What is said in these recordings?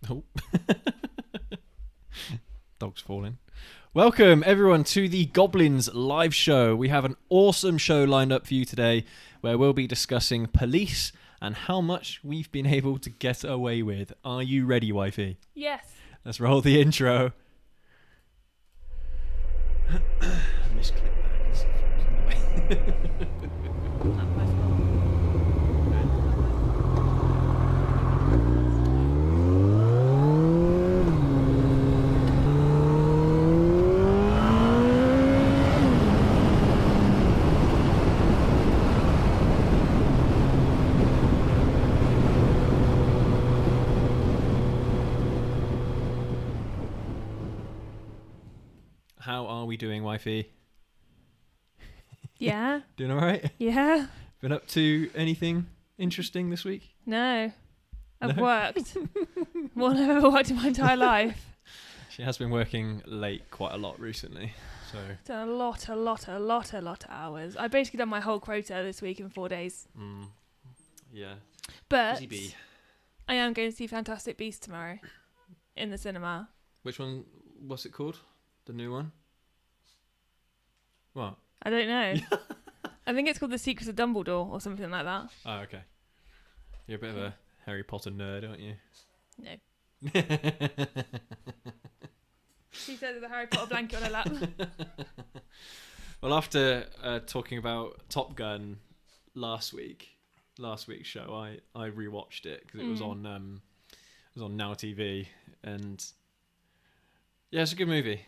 Oh. Dog's falling. Welcome, everyone, to the Goblins live show. We have an awesome show lined up for you today where we'll be discussing police and how much we've been able to get away with. Are you ready, wifey? Yes. Let's roll the intro. Misclick that. How are we doing, wifey? Yeah. Doing all right? Yeah. Been up to anything interesting this week? No. I've No? worked more than I've ever worked in my entire life. She has been working late quite a lot recently, so... Done a lot of hours. I basically done my whole quota this week in 4 days. Yeah. But Busy bee. I am going to see Fantastic Beasts tomorrow in the cinema. Which one? What's it called? The new one? What? I don't know. I think it's called The Secrets of Dumbledore or something like that. Oh, okay. You're a bit of a Harry Potter nerd, aren't you? No. She said with a Harry Potter blanket on her lap. Well, after talking about Top Gun last week's show, I rewatched it because it was on Now TV, and yeah, it's a good movie.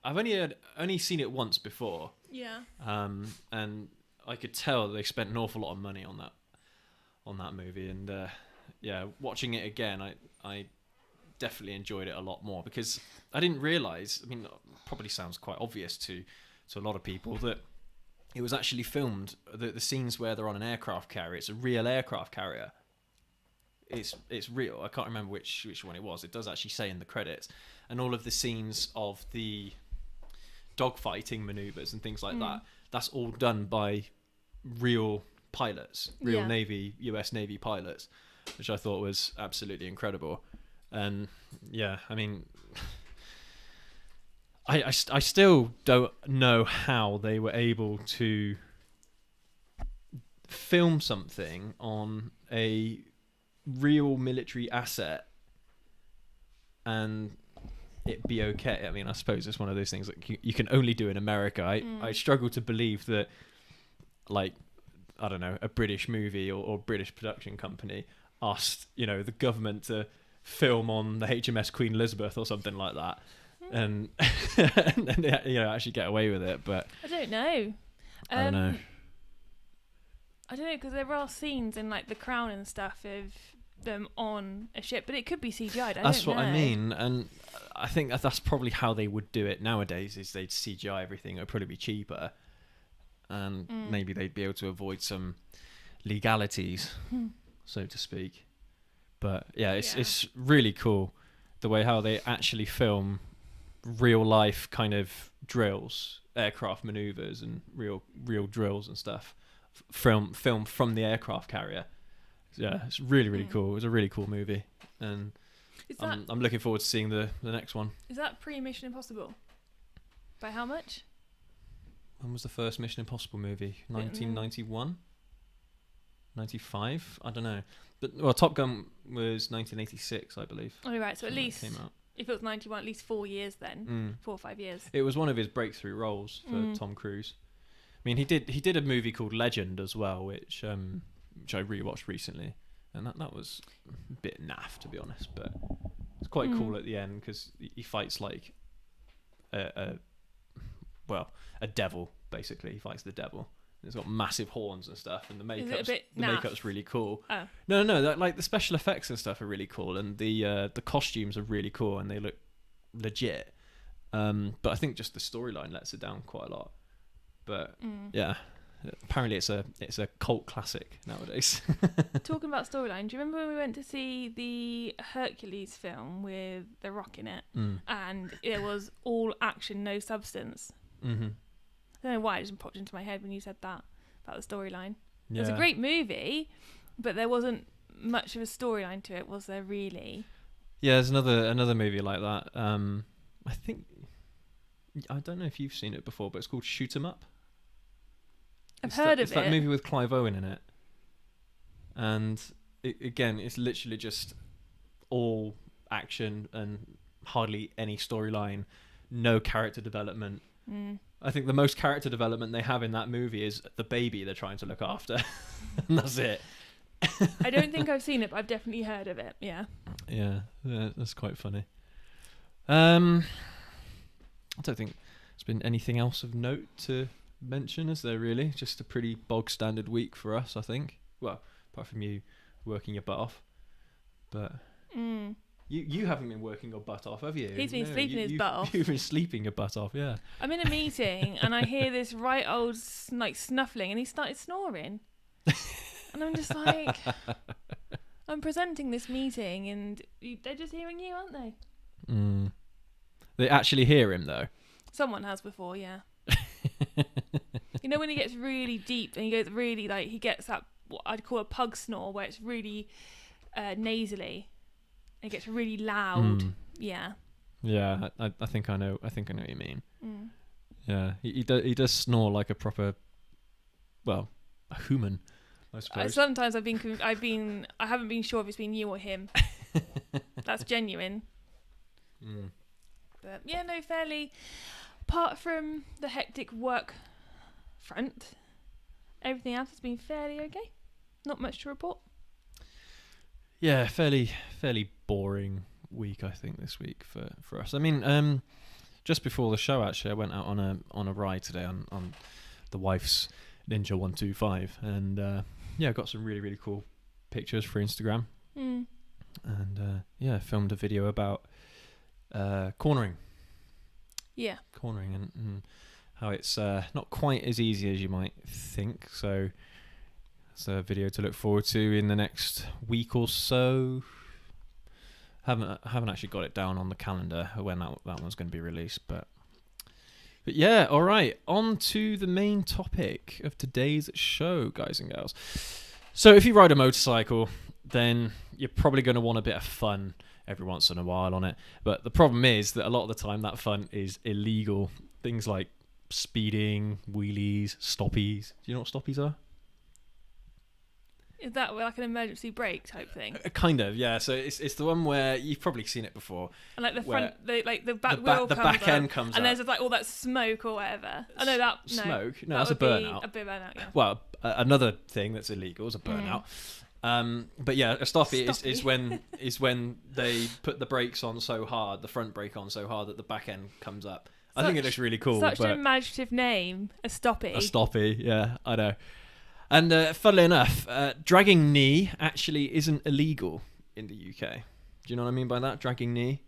I've only seen it once before. Yeah. And I could tell they spent an awful lot of money on that movie, and yeah, watching it again, I definitely enjoyed it a lot more because I didn't realise. I mean, it probably sounds quite obvious to a lot of people that it was actually filmed. The scenes where they're on an aircraft carrier, it's a real aircraft carrier. It's real. I can't remember which one it was. It does actually say in the credits, and all of the scenes of the dogfighting maneuvers and things like that. That's all done by real pilots, real US Navy pilots, which I thought was absolutely incredible. And yeah, I mean, I still don't know how they were able to film something on a real military asset and it be okay. I mean, I suppose it's one of those things that you can only do in America. I struggle to believe that, like, I don't know, a British movie or British production company asked, the government to film on the HMS Queen Elizabeth or something like that, and actually get away with it. But I don't know. I don't know. I don't know, because there are scenes in like The Crown and stuff of them on a ship, but it could be CGI'd. That's what I mean, and I think that's probably how they would do it nowadays. Is they'd CGI everything. It'd probably be cheaper, and maybe they'd be able to avoid some legalities, so to speak. But yeah, it's really cool the way how they actually film real life kind of drills, aircraft maneuvers, and real drills and stuff. Film from the aircraft carrier. Yeah, it's really cool. It was a really cool movie, and I'm looking forward to seeing the next one. Is that pre-Mission Impossible? By how much? When was the first Mission Impossible movie? 1991? 95? I don't know. But Top Gun was 1986, I believe. Oh, right. So at least came out. If it was 91, at least 4 years then. 4 or 5 years. It was one of his breakthrough roles for Tom Cruise. I mean, he did a movie called Legend as well, which I rewatched recently, and that was a bit naff, to be honest, but it's quite cool at the end because he fights like a devil, basically. He fights the devil. It's got massive horns and stuff, and the makeup's really cool. Oh. No, like the special effects and stuff are really cool, and the costumes are really cool, and they look legit. But I think just the storyline lets it down quite a lot. But yeah, apparently it's a cult classic nowadays. Talking about storyline, do you remember when we went to see the Hercules film with The Rock in it, and it was all action, no substance? Mm-hmm. I don't know why it just popped into my head when you said that about the storyline. Yeah. It was a great movie, but there wasn't much of a storyline to it, was there really? Yeah, there's another movie like that. I think, I don't know if you've seen it before, but it's called Shoot 'Em Up. I've heard of it's it. that movie with Clive Owen in it, and again, it's literally just all action and hardly any storyline, no character development. I think the most character development they have in that movie is the baby they're trying to look after, and that's it. I don't think I've seen it, but I've definitely heard of it. Yeah. Yeah, that's quite funny. I don't think there's been anything else of note to mention, is there really? Just a pretty bog standard week for us, I think. Well, apart from you working your butt off. But you haven't been working your butt off, have you? He's been sleeping his butt off. You've been sleeping your butt off, yeah. I'm in a meeting and I hear this right old snuffling, and he started snoring. And I'm just like, I'm presenting this meeting and they're just hearing you, aren't they? They actually hear him though. Someone has before, yeah. You know when he gets really deep and he goes really, like, he gets that what I'd call a pug snore, where it's really nasally. It gets really loud. Yeah. Yeah, I think I know. I think I know what you mean. Yeah, he does snore like a proper, well, a human, I suppose. Sometimes I haven't been sure if it's been you or him. That's genuine. But yeah, no, fairly. Apart from the hectic work front, everything else has been fairly okay. Not much to report. Yeah, fairly boring week, I think, this week for us. I mean, just before the show, actually, I went out on a ride today on the wife's Ninja 125, and yeah, got some really, really cool pictures for Instagram. And yeah, filmed a video about cornering. Yeah. Cornering and how it's not quite as easy as you might think. So it's a video to look forward to in the next week or so. Haven't actually got it down on the calendar when that one's going to be released, but yeah, all right. On to the main topic of today's show, guys and girls. So if you ride a motorcycle, then you're probably going to want a bit of fun every once in a while on it. But the problem is that a lot of the time that fun is illegal. Things like speeding, wheelies, stoppies. Do you know what stoppies are? Is that like an emergency brake type thing? Kind of, yeah. So it's the one where you've probably seen it before. And like the front, the back wheel, the back end comes up, and there's like all that smoke or whatever. I know that smoke. No, that that's a burnout. A bit burnout, yeah. Well, another thing that's illegal is a burnout. But yeah, a stoppie. is when they put the brakes on so hard, the front brake on so hard that the back end comes up. I think it looks really cool. Such an imaginative name, a stoppie. A stoppie, yeah, I know. And funnily enough, dragging knee actually isn't illegal in the UK. Do you know what I mean by that? Dragging knee.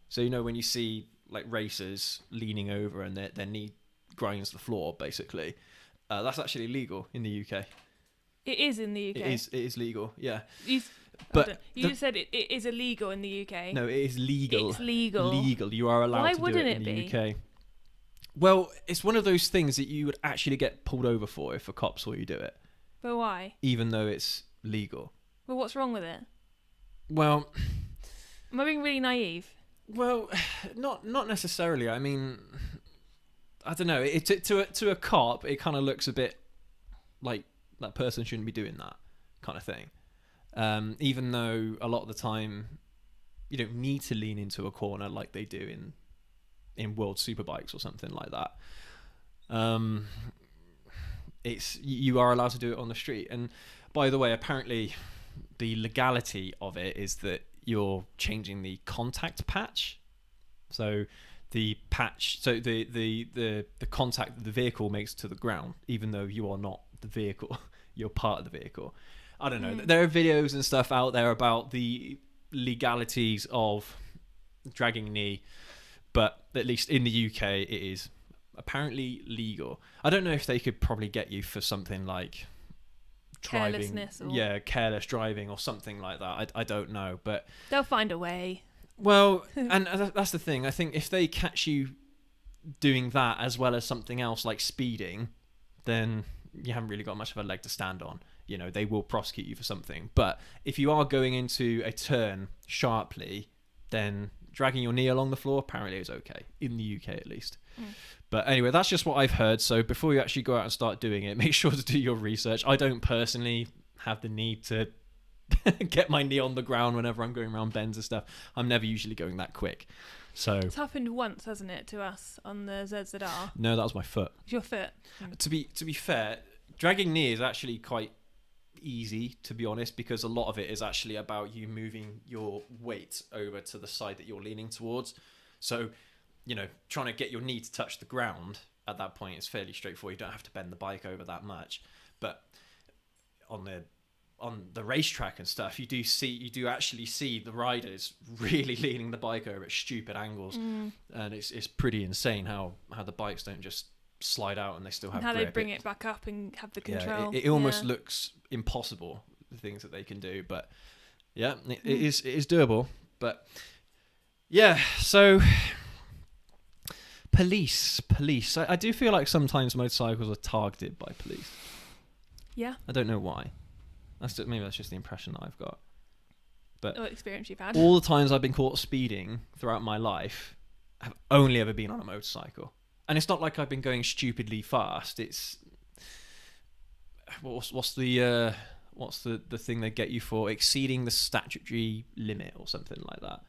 So you know when you see like racers leaning over and their knee grinds the floor, basically, that's actually illegal in the UK. It is in the UK. It is legal, yeah. You just said it is illegal in the UK. No, it is legal. It's legal. Legal. You are allowed to do it in the UK. Well, it's one of those things that you would actually get pulled over for if a cop saw you do it. But why? Even though it's legal. Well, what's wrong with it? Well, am I being really naive? Well, not necessarily. I mean, I don't know. To a cop, it kind of looks a bit like that person shouldn't be doing that kind of thing. Even though a lot of the time you don't need to lean into a corner like they do in World Superbikes or something like that. You are allowed to do it on the street. And by the way, apparently the legality of it is that you're changing the contact patch. So the patch, so the contact that the vehicle makes to the ground, even though you are not the vehicle, you're part of the vehicle. I don't know. There are videos and stuff out there about the legalities of dragging knee, but at least in the UK it is apparently legal. I don't know if they could probably get you for something like driving, careless driving or something like that. I don't know, but they'll find a way. Well, and that's the thing. I think if they catch you doing that as well as something else like speeding, then you haven't really got much of a leg to stand on. they will prosecute you for something. But if you are going into a turn sharply, then dragging your knee along the floor apparently is okay, in the UK at least. But anyway, that's just what I've heard. So before you actually go out and start doing it, make sure to do your research. I don't personally have the need to get my knee on the ground whenever I'm going around bends and stuff. I'm never usually going that quick. So it's happened once, hasn't it, to us on the ZZR? No, that was my foot. It's your foot. To be fair, dragging knee is actually quite easy, to be honest, because a lot of it is actually about you moving your weight over to the side that you're leaning towards. So, trying to get your knee to touch the ground at that point is fairly straightforward. You don't have to bend the bike over that much. But on the racetrack and stuff, you do actually see the riders really leaning the bike over at stupid angles, and it's pretty insane how the bikes don't just slide out and they still have how grip. they bring it back up and have the control. It almost looks impossible, the things that they can do, but it is doable. But so police. I do feel like sometimes motorcycles are targeted by police. Yeah, I don't know why. Maybe that's just the impression that I've got. But what experience you've had? All the times I've been caught speeding throughout my life have only ever been on a motorcycle. And it's not like I've been going stupidly fast. It's what's the thing they get you for exceeding the statutory limit or something like that.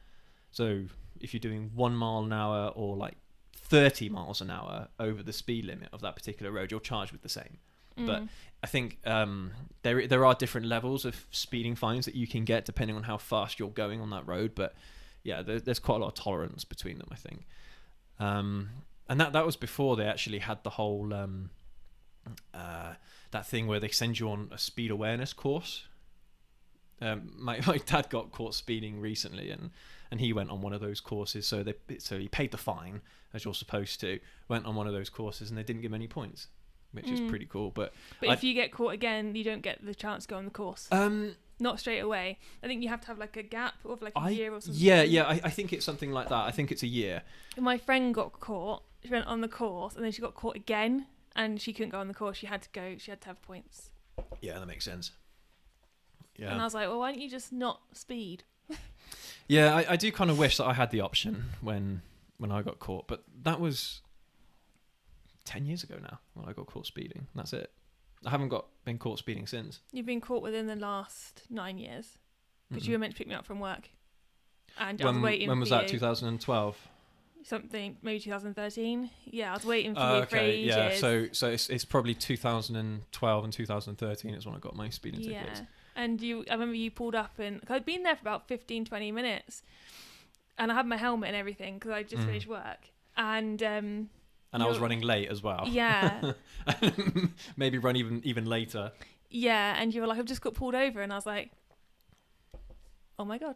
So if you're doing 1 mile an hour or like 30 miles an hour over the speed limit of that particular road, you're charged with the same. But I think there are different levels of speeding fines that you can get depending on how fast you're going on that road. But there's quite a lot of tolerance between them, I think. And that was before they actually had the whole that thing where they send you on a speed awareness course. My dad got caught speeding recently, and he went on one of those courses. So he paid the fine as you're supposed to. Went on one of those courses, and they didn't give him any points, which is pretty cool. But if you get caught again, you don't get the chance to go on the course. Not straight away. I think you have to have like a gap of like a year or something. I think it's something like that. I think it's a year. My friend got caught. She went on the course and then she got caught again, and she couldn't go on the course. She had to have points. Yeah, that makes sense. Yeah. And I was like, well, why don't you just not speed? Yeah, I do kind of wish that I had the option when I got caught, but that was 10 years ago now when I got caught speeding. That's it. I haven't been caught speeding since. You've been caught within the last 9 years because you were meant to pick me up from work, and I was waiting. When was for that? you. 2012. Something, maybe 2013. Yeah, I was waiting for you for ages. Yeah, so it's probably 2012 and 2013 is when I got my speeding tickets. Yeah, and I remember you pulled up, and I'd been there for about 15-20 minutes, and I had my helmet and everything because I just finished work, and I was running late as well. Yeah. Maybe run even later. Yeah, and you were like, I've just got pulled over, and I was like, oh my god.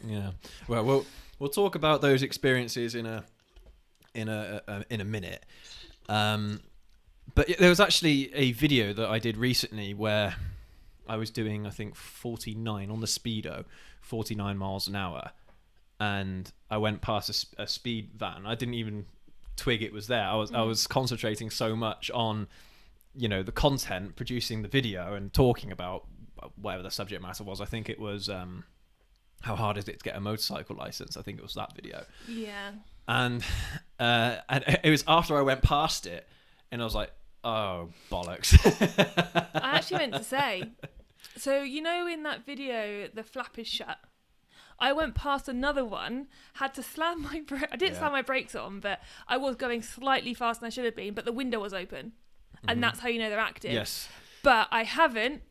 Yeah. Well, we'll talk about those experiences in a minute. But there was actually a video that I did recently where I was doing, I think, 49 on the speedo, 49 miles an hour, and I went past a speed van. I didn't even twig it was there. I was concentrating so much on the content, producing the video and talking about whatever the subject matter was. I think it was how hard is it to get a motorcycle license. I think it was that video. Yeah. And it was after I went past it, and I was like, oh bollocks. I actually meant to say, so in that video the flap is shut, I went past another one, had to slam my I didn't slam my brakes on, but I was going slightly faster than I should have been, but the window was open, and that's how they're active. Yes. But I haven't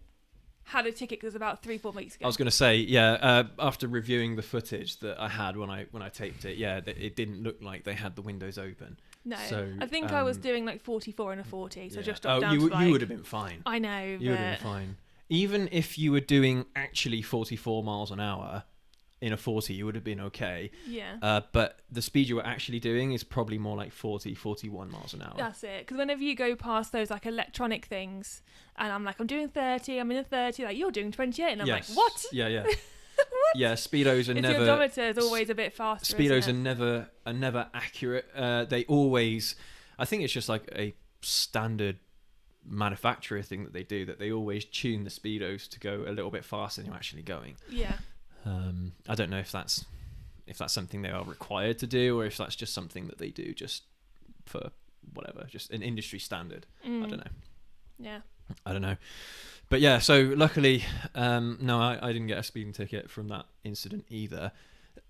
had a ticket because about 3-4 weeks ago. I was going to say, after reviewing the footage that I had when I taped it, it didn't look like they had the windows open. No, so, I think I was doing like 44 and a 40, so just dropped down to you would have been fine. I know, you would have been fine. Even if you were doing actually 44 miles an hour in a 40, you would have been okay. Yeah. But the speed you were actually doing is probably more like 40, 41 miles an hour. That's it. Because whenever you go past those like electronic things, and I'm like, I'm doing 30, I'm in a 30, like, you're doing 28, and I'm like, what? Yeah. What? Yeah, speedos are never. The odometer is always a bit faster. Speedos are never accurate. They always. I think it's just like a standard manufacturer thing that they do, that they always tune the speedos to go a little bit faster than you're actually going. Yeah. I don't know if that's something they are required to do, or if that's just something that they do just for whatever, just an industry standard. I don't know. Yeah. I don't know. But yeah, so luckily, no, I didn't get a speeding ticket from that incident either.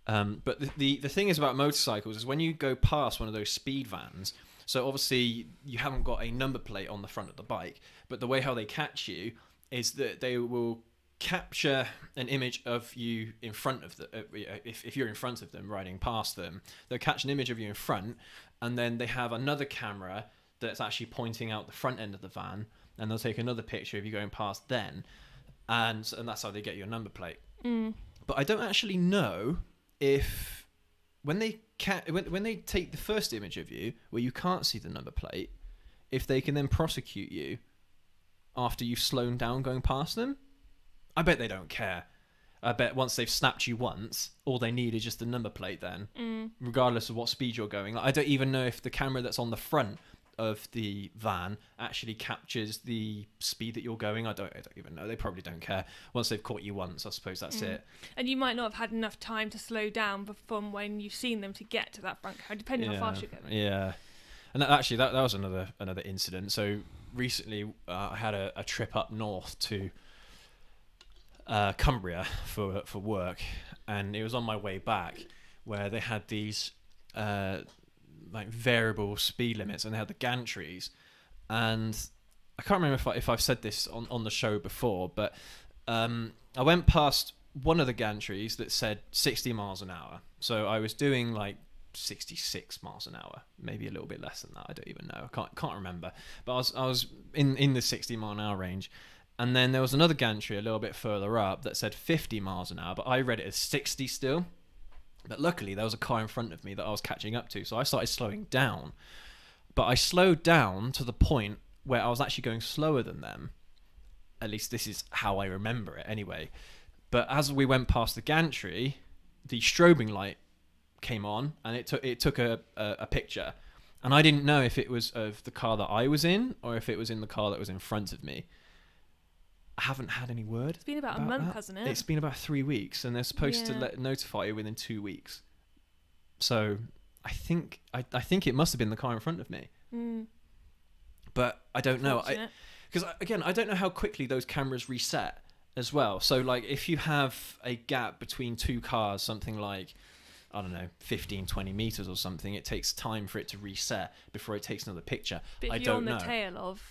But the thing is about motorcycles is when you go past one of those speed vans, so obviously you haven't got a number plate on the front of the bike, but the way how they catch you is that they will capture an image of you in front of the if you're in front of them riding past them, they'll catch an image of you in front, and then they have another camera that's actually pointing out the front end of the van, and they'll take another picture of you going past then, and that's how they get your number plate. But I don't actually know if when they take the first image of you where you can't see the number plate, if they can then prosecute you after you've slowed down going past them. I bet they don't care. I bet once they've snapped you once, all they need is just the number plate then, regardless of what speed you're going. Like, I don't even know if the camera that's on the front of the van actually captures the speed that you're going. I don't even know. They probably don't care. Once they've caught you once, I suppose that's it. And you might not have had enough time to slow down from when you've seen them to get to that front car, depending how fast you're going. Yeah. And that was another incident. So recently I had a trip up north to Cumbria for work, and it was on my way back where they had these like variable speed limits, and they had the gantries, and I can't remember if I've said this on the show before, but I went past one of the gantries that said 60 miles an hour, so I was doing like 66 miles an hour, maybe a little bit less than that, I don't even know, I can't remember, but I was in the 60 mile an hour range. And then there was another gantry a little bit further up that said 50 miles an hour, but I read it as 60 still. But luckily, there was a car in front of me that I was catching up to, so I started slowing down. But I slowed down to the point where I was actually going slower than them. At least this is how I remember it anyway. But as we went past the gantry, the strobing light came on, and it took a picture. And I didn't know if it was of the car that I was in, or if it was in the car that was in front of me. I haven't had any word. It's been about a month, hasn't it? It's been about 3 weeks, and they're supposed to notify you within 2 weeks. So I think it must have been the car in front of me. But I don't know. Because again, I don't know how quickly those cameras reset as well. So like if you have a gap between two cars, something like, I don't know, 15, 20 meters or something, it takes time for it to reset before it takes another picture. But if I you're don't on know. The tail of...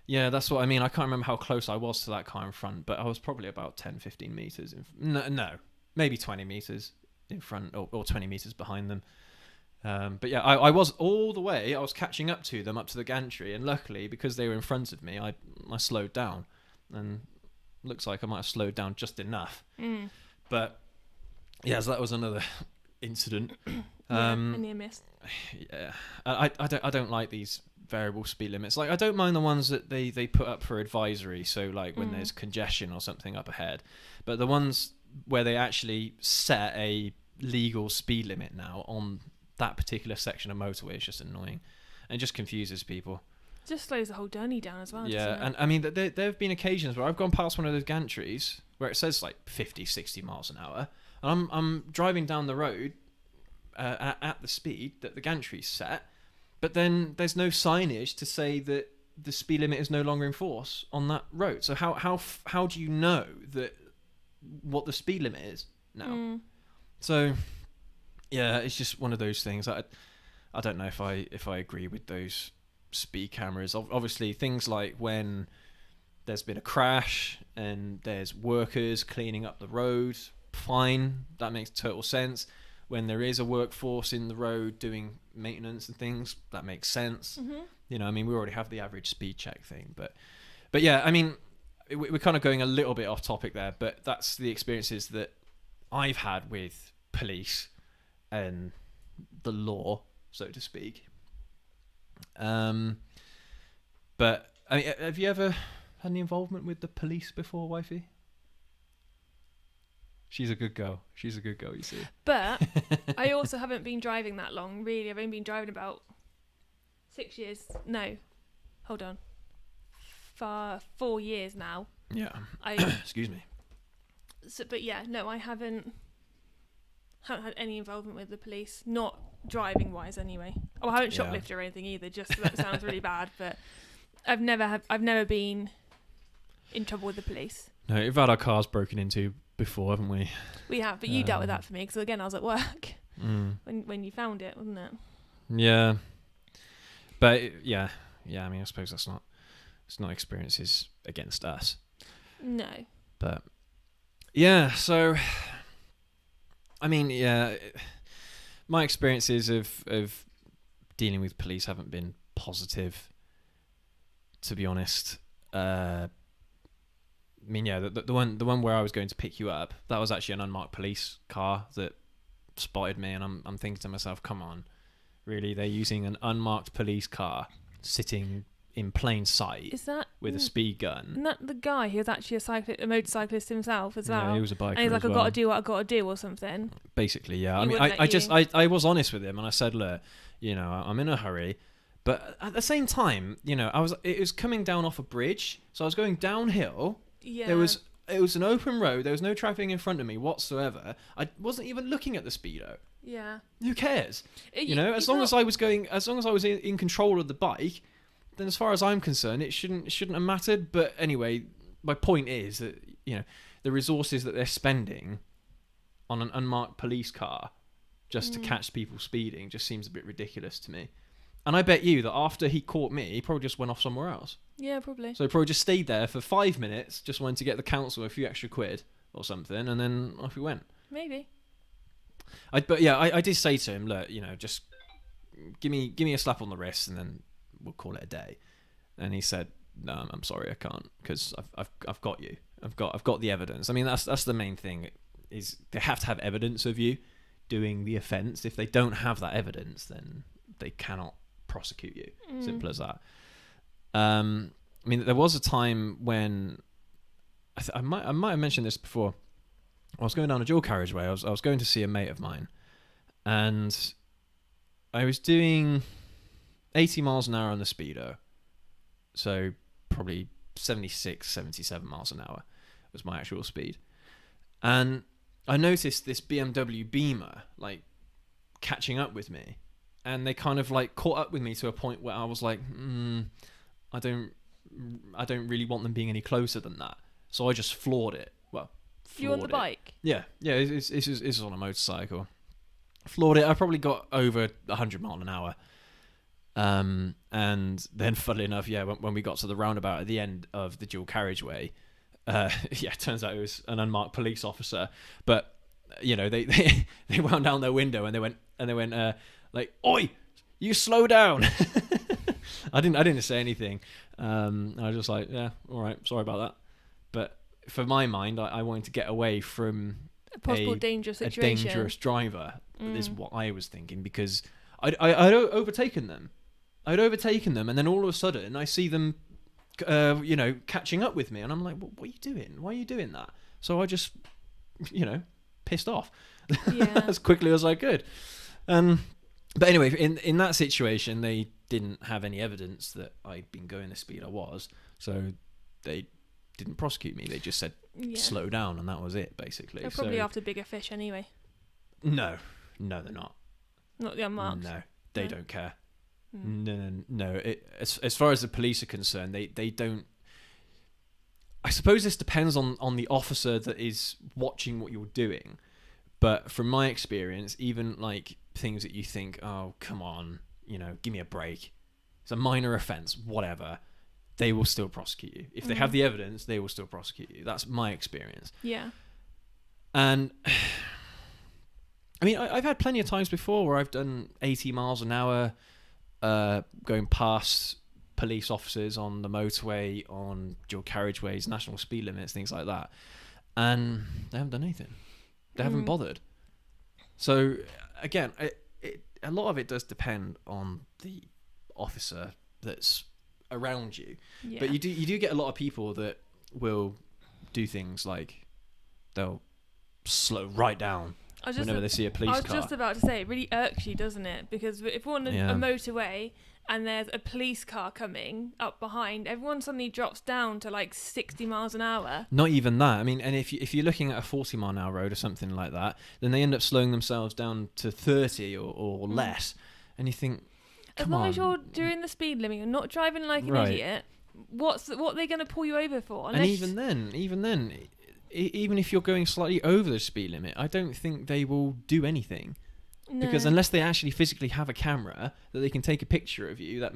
Yeah, that's what I mean. I can't remember how close I was to that car in front, but I was probably about 10, 15 meters. No, maybe 20 meters in front or 20 meters behind them. But yeah, I was all the way. I was catching up to them, up to the gantry, and luckily, because they were in front of me, I slowed down. And looks like I might have slowed down just enough. But yeah, so that was another incident. A near miss. Yeah, I don't like these variable speed limits. Like, I don't mind the ones that they put up for advisory, so like when there's congestion or something up ahead, but the ones where they actually set a legal speed limit now on that particular section of motorway is just annoying and just confuses people. Just slows the whole journey down as well. Yeah, and I mean there have been occasions where I've gone past one of those gantries where it says like 50, 60 miles an hour, and I'm driving down the road at the speed that the gantry's set, but then there's no signage to say that the speed limit is no longer in force on that road. So how do you know that what the speed limit is now? So yeah, it's just one of those things. I don't know if I agree with those speed cameras. Obviously, things like when there's been a crash and there's workers cleaning up the road, fine, that makes total sense. When there is a workforce in the road doing maintenance and things, that makes sense. You know, I mean, we already have the average speed check thing, but yeah, I mean, we're kind of going a little bit off topic there, but that's the experiences that I've had with police and the law, so to speak. But I mean, have you ever had any involvement with the police before, wifey? She's a good girl. She's a good girl, you see. But I also haven't been driving that long, really. I've only been driving about 6 years. No, hold on. for 4 years now. Yeah. Excuse me. But yeah, no, I haven't had any involvement with the police, not driving wise anyway. Oh, I haven't shoplifted or anything either. Just that sounds really bad, but I've never been in trouble with the police. No, we've had our cars broken into before, haven't we? We have, but you dealt with that for me because again I was at work when you found it, wasn't it? Yeah, but yeah. I mean, I suppose it's not experiences against us. No. But yeah, so I mean, my experiences of dealing with police haven't been positive, to be honest. I mean, yeah, the one where I was going to pick you up, that was actually an unmarked police car that spotted me, and I'm thinking to myself, come on, really? They're using an unmarked police car sitting in plain sight with a speed gun. Isn't that the guy who was actually a motorcyclist himself as well? Yeah, he was a biker. And he's like, I've got to do what I've got to do or something. Basically, yeah. I mean, I was honest with him and I said, look, I'm in a hurry. But at the same time, it was coming down off a bridge. So I was going downhill. Yeah. It was an open road. There was no traffic in front of me whatsoever. I wasn't even looking at the speedo. Yeah. Who cares? As long as I was in control of the bike, then as far as I'm concerned, it shouldn't have mattered. But anyway, my point is that the resources that they're spending on an unmarked police car just to catch people speeding just seems a bit ridiculous to me. And I bet you that after he caught me, he probably just went off somewhere else. Yeah, probably. So he probably just stayed there for 5 minutes, just wanted to get the council a few extra quid or something, and then off he went. Maybe. I did say to him, look, just give me a slap on the wrist, and then we'll call it a day. And he said, no, I'm sorry, I can't, because I've got you. I've got the evidence. I mean, that's the main thing, is they have to have evidence of you doing the offence. If they don't have that evidence, then they cannot prosecute you. Simple as that. I mean, there was a time when I might have mentioned this before. I was going down a dual carriageway. I was going to see a mate of mine, and I was doing 80 miles an hour on the speedo, so probably 76, 77 miles an hour was my actual speed. And I noticed this BMW Beamer catching up with me, and they kind of caught up with me to a point where I was like, I don't really want them being any closer than that. So I just floored it. Well, you on the bike? Yeah. It's on a motorcycle. Floored it. I probably got over 100 miles an hour. And then, funnily enough, when we got to the roundabout at the end of the dual carriageway, it turns out it was an unmarked police officer. But they wound down their window and they went "Oi, you slow down." I didn't say anything. I was just like, yeah, all right, sorry about that. But for my mind, I wanted to get away from a possible dangerous situation. A dangerous driver is what I was thinking, because I'd overtaken them. And then all of a sudden I see them, catching up with me, and I'm like, what are you doing? Why are you doing that? So I just, pissed off as quickly as I could. But anyway, in that situation, they didn't have any evidence that I'd been going the speed I was, so they didn't prosecute me. They just said slow down, and that was it, basically. They're probably after bigger fish anyway. No, they're not. Not the unmarked. No, they don't care. No. As far as the police are concerned, they don't. I suppose this depends on the officer that is watching what you're doing, but from my experience, even things that you think, oh, come on, give me a break, it's a minor offence, whatever, they will still prosecute you. If they have the evidence, they will still prosecute you. That's my experience. Yeah. And I mean, I've had plenty of times before where I've done 80 miles an hour going past police officers on the motorway, on dual carriageways, national speed limits, things like that, and they haven't done anything. They haven't bothered. So again, a lot of it does depend on the officer that's around you. Yeah. But you do get a lot of people that will do things like they'll slow right down whenever they see a police car. I was just about to say, it really irks you, doesn't it? Because if we're on a motorway and there's a police car coming up behind, everyone suddenly drops down to like 60 miles an hour. Not even that. I mean, and if you're looking at a 40 mile an hour road or something like that, then they end up slowing themselves down to 30 or less. And you think, as long as you're doing the speed limit, you're not driving like an idiot. What are they going to pull you over for? And even then, even if you're going slightly over the speed limit, I don't think they will do anything. No. Because unless they actually physically have a camera that they can take a picture of you that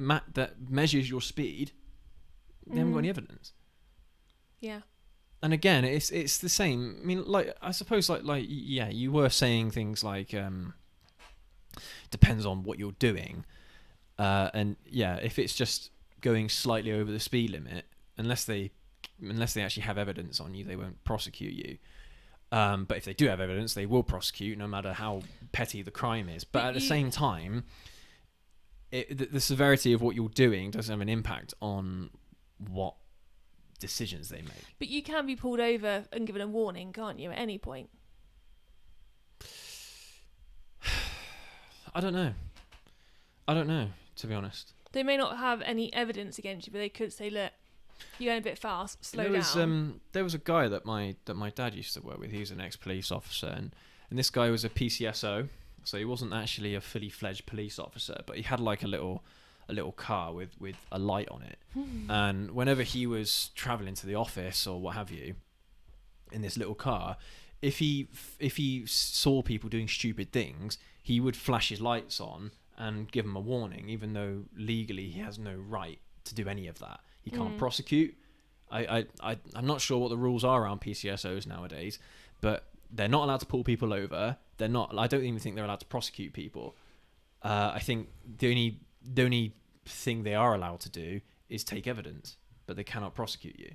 measures your speed, they haven't got any evidence. Yeah. And again, it's the same. I mean, like, I suppose you were saying things like depends on what you're doing, and if it's just going slightly over the speed limit, unless they actually have evidence on you, they won't prosecute you. But if they do have evidence, they will prosecute, no matter how petty the crime is. But at the same time, the severity of what you're doing does have an impact on what decisions they make. But you can be pulled over and given a warning, can't you, at any point? I don't know, to be honest. They may not have any evidence against you, but they could say, look, you're going a bit fast, slow down. There was a guy that my dad used to work with. He was an ex-police officer, and this guy was a PCSO, so he wasn't actually a fully fledged police officer, but he had like a little car with a light on it. And whenever he was travelling to the office or what have you, in this little car, if he saw people doing stupid things, he would flash his lights on and give them a warning, even though legally he has no right to do any of that. He can't prosecute. I'm not sure what the rules are around PCSOs nowadays, but they're not allowed to pull people over. I don't even think they're allowed to prosecute people. I think the only thing they are allowed to do is take evidence, but they cannot prosecute you.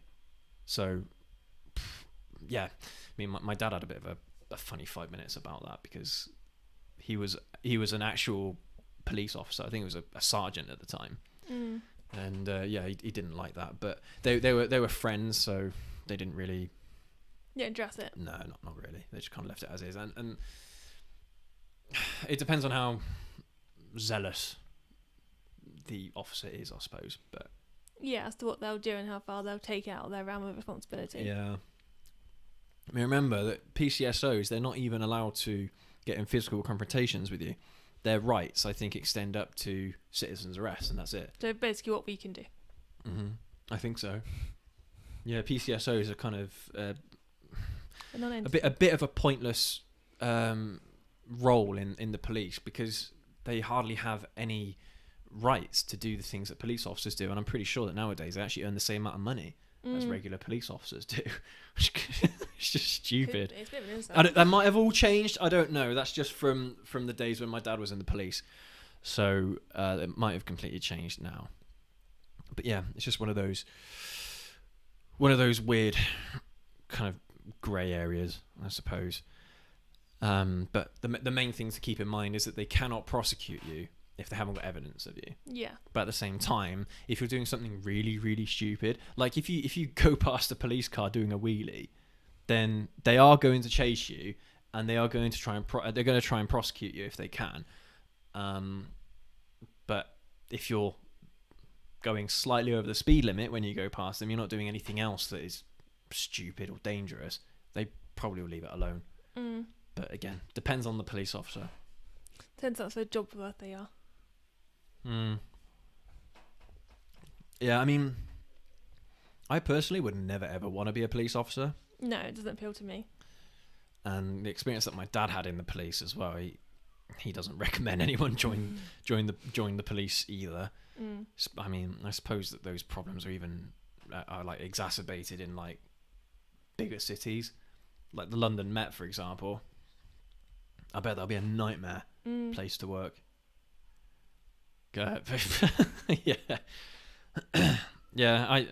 So, yeah, I mean, my dad had a bit of a funny 5 minutes about that, because he was an actual police officer. I think he was a sergeant at the time. And he didn't like that, but they were friends, so they didn't really address it. No, not really. They just kind of left it as is, and it depends on how zealous the officer is, I suppose. But as to what they'll do and how far they'll take out their realm of responsibility. Yeah. I mean, remember that PCSOs, they're not even allowed to get in physical confrontations with you. Their rights, I think, extend up to citizen's arrest, and that's it. So basically what we can do. I think so. Yeah, PCSOs are kind of a bit of a pointless role in the police, because they hardly have any rights to do the things that police officers do, and I'm pretty sure that nowadays they actually earn the same amount of money as regular police officers do. It's just stupid. It's a bit of an insult. That might have all changed. I don't know. That's just from the days when my dad was in the police. So it might have completely changed now. But yeah, it's just one of those weird kind of grey areas, I suppose. But the main thing to keep in mind is that they cannot prosecute you if they haven't got evidence of you. Yeah. But at the same time, if you're doing something really, really stupid, like if you go past a police car doing a wheelie, then they are going to chase you, and they are going to try and prosecute you if they can. But if you're going slightly over the speed limit when you go past them, you're not doing anything else that is stupid or dangerous, they probably will leave it alone. But again, depends on the police officer. Turns out it's their job worth they are. Yeah, I mean, I personally would never ever want to be a police officer. No, it doesn't appeal to me. And the experience that my dad had in the police as well, he doesn't recommend anyone join the police either. I mean, I suppose that those problems are even like exacerbated in like bigger cities, like the London Met, for example. I bet that'll be a nightmare place to work. Yeah. Yeah, I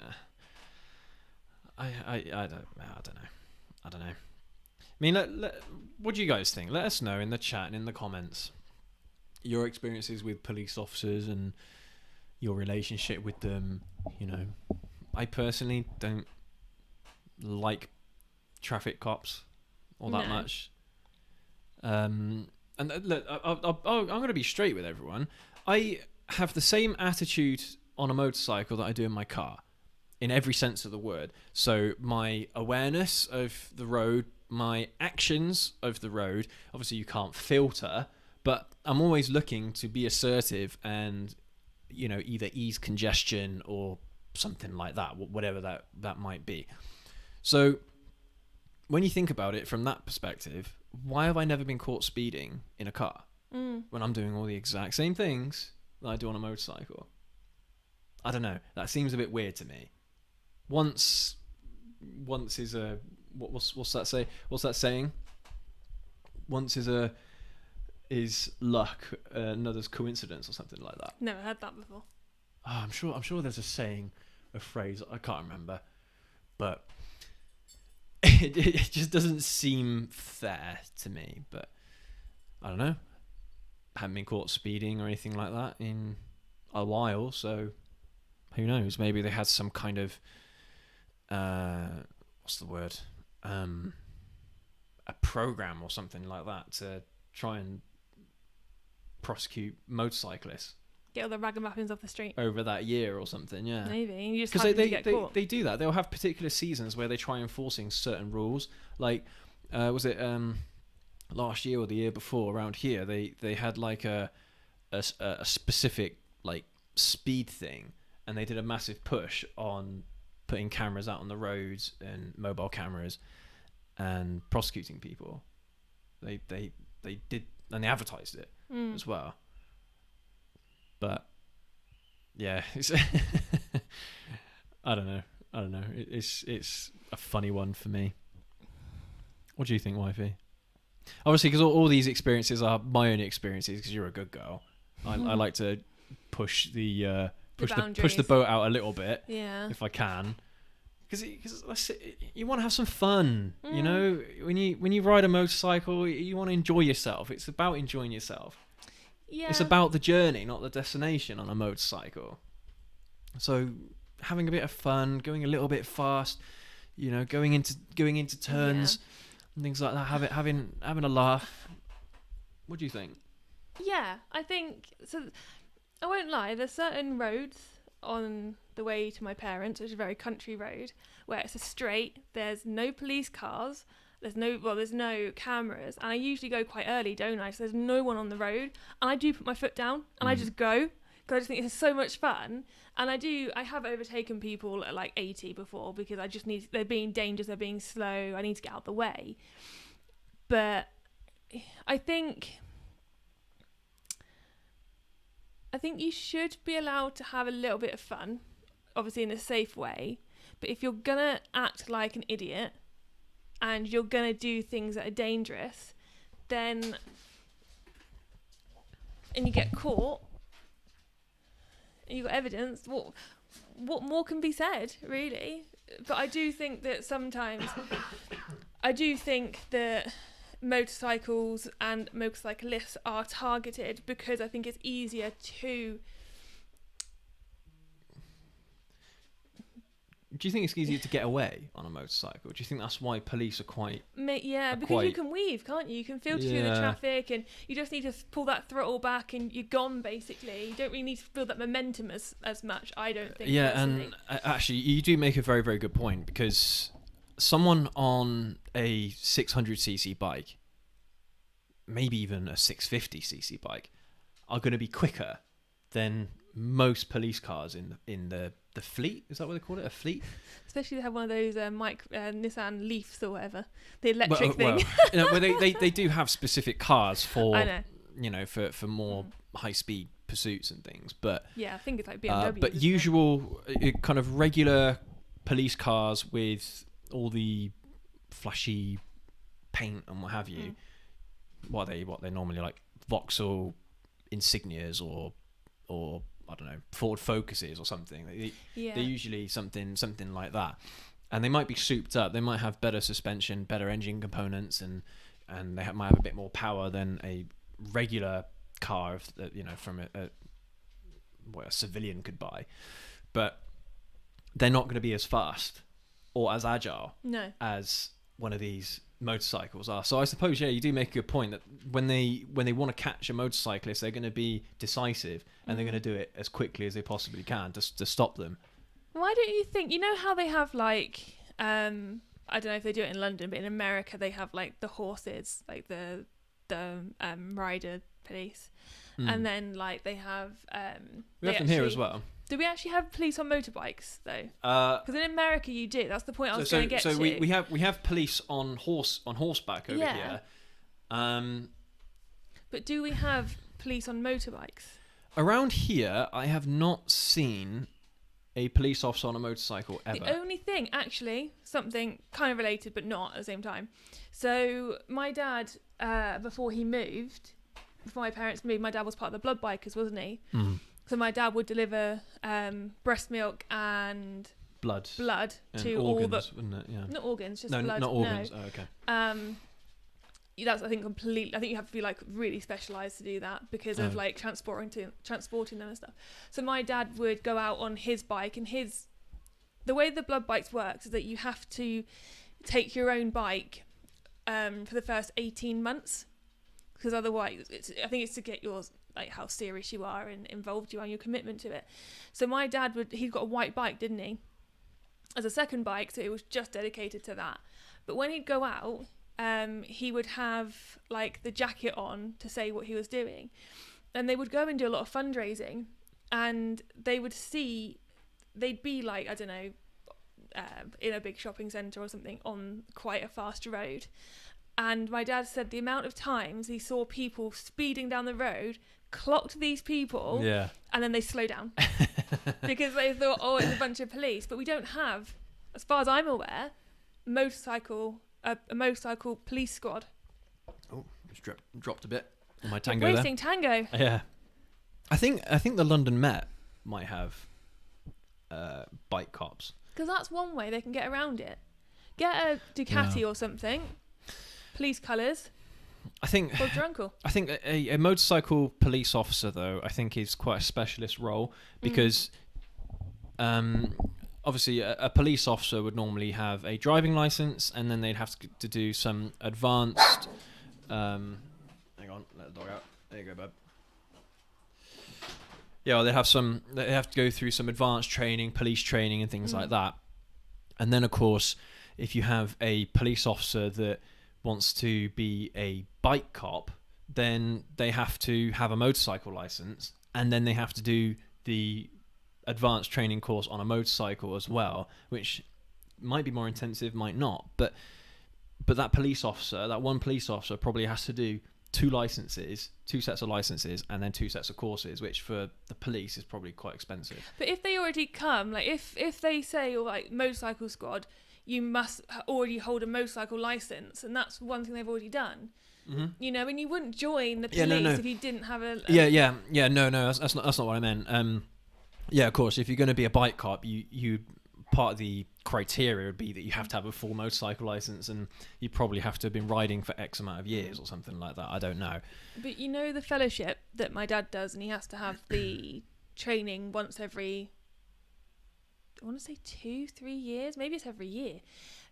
don't know. I mean, what do you guys think? Let us know in the chat and in the comments your experiences with police officers and your relationship with them. You know, I personally don't like traffic cops all that much. And look, I'm going to be straight with everyone. I have the same attitude on a motorcycle that I do in my car, in every sense of the word. So my awareness of the road, my actions of the road, obviously you can't filter, but I'm always looking to be assertive and, either ease congestion or something like that, whatever that might be. So when you think about it from that perspective, why have I never been caught speeding in a car when I'm doing all the exact same things that I do on a motorcycle? I don't know. That seems a bit weird to me. Once is a what's that say? What's that saying? Once is luck, another's coincidence, or something like that. Never heard that before. Oh, I'm sure there's a saying, a phrase. I can't remember, but it just doesn't seem fair to me. But I don't know. I haven't been caught speeding or anything like that in a while, so who knows? Maybe they had some kind of what's the word? A program or something like that to try and prosecute motorcyclists. Get all the ragamuffins off the street Over that year or something, yeah. Maybe. You just happen to get caught. They do that. They'll have particular seasons where they try enforcing certain rules. Like, was it last year or the year before around here? They had like a specific like speed thing, and they did a massive push on putting cameras out on the roads and mobile cameras and prosecuting people. They did, and they advertised it as well. But yeah, it's I don't know. It's a funny one for me. What do you think, wifey? Obviously, because all these experiences are my own experiences. Because you're a good girl, I like to push the boat out a little bit, if I can. Because you want to have some fun, you know. When you ride a motorcycle, you want to enjoy yourself. It's about enjoying yourself. Yeah. It's about the journey, not the destination on a motorcycle. So having a bit of fun, going a little bit fast, going into turns and things like that. Having a laugh. What do you think? Yeah, I think so. I won't lie. There's certain roads on the way to my parents, which is a very country road, where it's a straight. There's no police cars. There's no cameras, and I usually go quite early, don't I? So there's no one on the road, and I do put my foot down and I just go because I just think it's so much fun. And I have overtaken people at like 80 before because they're being dangerous, they're being slow. I need to get out the way. But I think you should be allowed to have a little bit of fun, obviously in a safe way. But if you're gonna act like an idiot and you're going to do things that are dangerous, and you get caught, and you've got evidence, what more can be said, really? But I do think that sometimes, motorcycles and motorcyclists are targeted because I think it's easier to... Do you think it's easier to get away on a motorcycle? Do you think that's why police are quite... because you can weave, can't you? You can filter through the traffic, and you just need to pull that throttle back and you're gone, basically. You don't really need to feel that momentum as much, I don't think. Yeah, personally. And actually, you do make a very, very good point, because someone on a 600cc bike, maybe even a 650cc bike, are going to be quicker than most police cars in the fleet. Is that what they call it? A fleet? Especially they have one of those Nissan Leafs or whatever, the electric thing. Well, they do have specific cars for for more high speed pursuits and things. But yeah, I think it's like BMW. But usual kind of regular police cars with all the flashy paint and what have you. What they normally like Vauxhall Insignias or I don't know, Ford Focuses or something. They're usually something like that, and they might be souped up. They might have better suspension, better engine components, and they might have a bit more power than a regular car, from what a civilian could buy. But they're not going to be as fast or as agile as one of these motorcycles are. So I suppose, yeah, you do make a good point that when they want to catch a motorcyclist, they're going to be decisive and they're going to do it as quickly as they possibly can to stop them. Why don't you think, you know how they have like, I don't know if they do it in London, but in America they have like the horses, like the rider police, and then like they have we have them here as well. Do we actually have police on motorbikes though? Because in America you do. That's the point I was going to get to. So we have police on horseback over here. But do we have police on motorbikes? Around here, I have not seen a police officer on a motorcycle ever. The only thing, actually, something kind of related but not at the same time. So my dad, before my parents moved, my dad was part of the blood bikers, wasn't he? So my dad would deliver breast milk and blood and to organs, all the wouldn't it? Yeah. Not organs, just no, blood. Not organs. No. Oh, okay. That's I think completely. I think you have to be like really specialised to do that because of like transporting them and stuff. So my dad would go out on his bike, and the way the blood bikes works is that you have to take your own bike for the first 18 months, because otherwise I think it's to get yours, like how serious you are and involved you are in your commitment to it. So my dad he's got a white bike, didn't he, as a second bike, so it was just dedicated to that. But when he'd go out, he would have like the jacket on to say what he was doing, and they would go and do a lot of fundraising, and they'd be like, I don't know, in a big shopping centre or something on quite a fast road. And my dad said the amount of times he saw people speeding down the road, clocked these people, and then they slow down because they thought, oh, it's a bunch of police. But we don't have, as far as I'm aware, a motorcycle police squad. Oh, just dropped a bit on my tango there. Racing tango. Yeah, I think the London Met might have bike cops. Because that's one way they can get around it. Get a Ducati or something. Police colours. I think. Or your uncle. I think a motorcycle police officer, though, I think is quite a specialist role because, obviously, a police officer would normally have a driving license, and then they'd have to do some advanced. Hang on, let the dog out. There you go, bub. Yeah, well, they have to go through some advanced training, police training, and things like that. And then, of course, if you have a police officer that wants to be a bike cop, then they have to have a motorcycle license, and then they have to do the advanced training course on a motorcycle as well, which might be more intensive, might not. But that one police officer probably has to do two sets of licenses, and then two sets of courses, which for the police is probably quite expensive. But if they already come, like if they say, like, motorcycle squad, you must already hold a motorcycle license, and that's one thing they've already done. You know, and you wouldn't join the police if you didn't have a no, that's not what I meant. Yeah, of course, if you're going to be a bike cop, you part of the criteria would be that you have to have a full motorcycle license, and you probably have to have been riding for X amount of years or something like that. I don't know. But you know the fellowship that my dad does, and he has to have the training once every, I want to say 2-3 years, maybe it's every year.